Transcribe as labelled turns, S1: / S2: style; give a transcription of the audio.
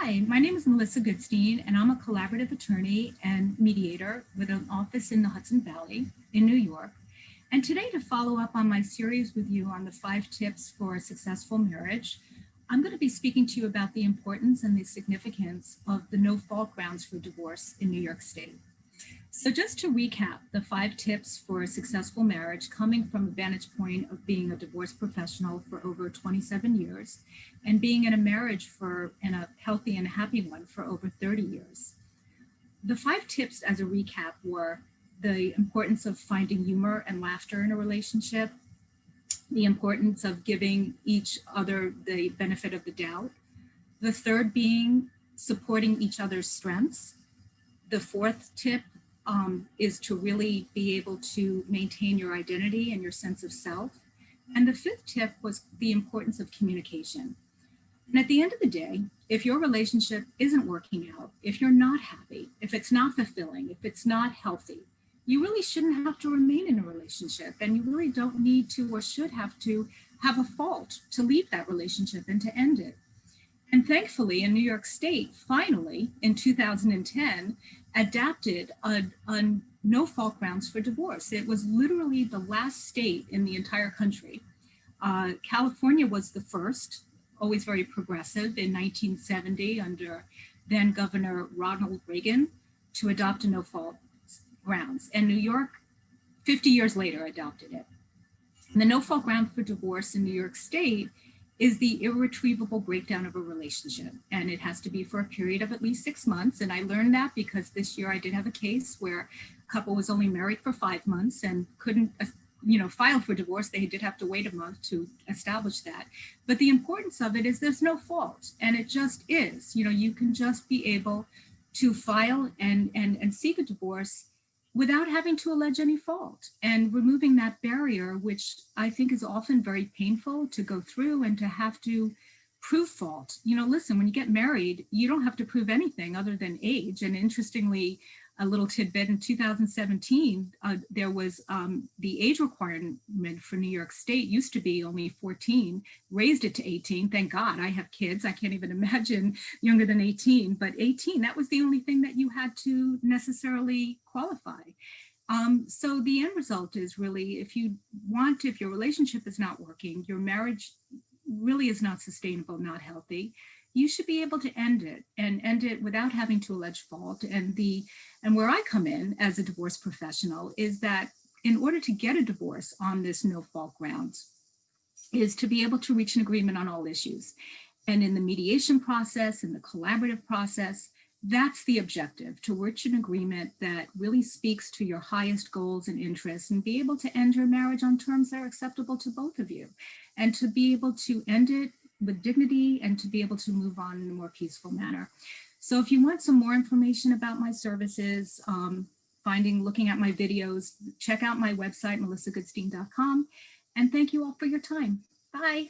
S1: Hi, my name is Melissa Goodstein, and I'm a collaborative attorney and mediator with an office in the Hudson Valley in New York. And today, to follow up on my series with you on the 5 tips for a successful marriage, I'm going to be speaking to you about the importance and the significance of the no-fault grounds for divorce in New York State. So just to recap, the 5 tips for a successful marriage coming from the vantage point of being a divorce professional for over 27 years and being in a marriage in a healthy and happy one for over 30 years. The 5 tips as a recap were the importance of finding humor and laughter in a relationship, the importance of giving each other the benefit of the doubt, the third being supporting each other's strengths, the 4th tip is to really be able to maintain your identity and your sense of self. And the 5th tip was the importance of communication. And at the end of the day, if your relationship isn't working out, if you're not happy, if it's not fulfilling, if it's not healthy, you really shouldn't have to remain in a relationship, and you really don't need to or should have to have a fault to leave that relationship and to end it. And thankfully, in New York State, finally, in 2010, adapted a no-fault grounds for divorce. It was literally the last state in the entire country. California was the first, always very progressive, in 1970 under then Governor Ronald Reagan to adopt a no-fault grounds. And New York, 50 years later, adopted it. And the no-fault ground for divorce in New York State is the irretrievable breakdown of a relationship. And it has to be for a period of at least 6 months. And I learned that because this year I did have a case where a couple was only married for 5 months and couldn't file for divorce. They did have to wait a month to establish that. But the importance of it is there's no fault. And it just is. You can just be able to file and seek a divorce without having to allege any fault, and removing that barrier, which I think is often very painful to go through and to have to prove fault. Listen, when you get married, you don't have to prove anything other than age. And interestingly, a little tidbit, in 2017, there was the age requirement for New York State used to be only 14, raised it to 18. Thank God, I have kids. I can't even imagine younger than 18, but 18, that was the only thing that you had to necessarily qualify. So the end result is really, if your relationship is not working, your marriage really is not sustainable, not healthy, you should be able to end it, and end it without having to allege fault. And where I come in as a divorce professional is that in order to get a divorce on this no fault grounds is to be able to reach an agreement on all issues. And in the mediation process, in the collaborative process, that's the objective, to reach an agreement that really speaks to your highest goals and interests, and be able to end your marriage on terms that are acceptable to both of you, and to be able to end it with dignity and to be able to move on in a more peaceful manner. So if you want some more information about my services, looking at my videos, check out my website, melissagoodstein.com. And thank you all for your time. Bye.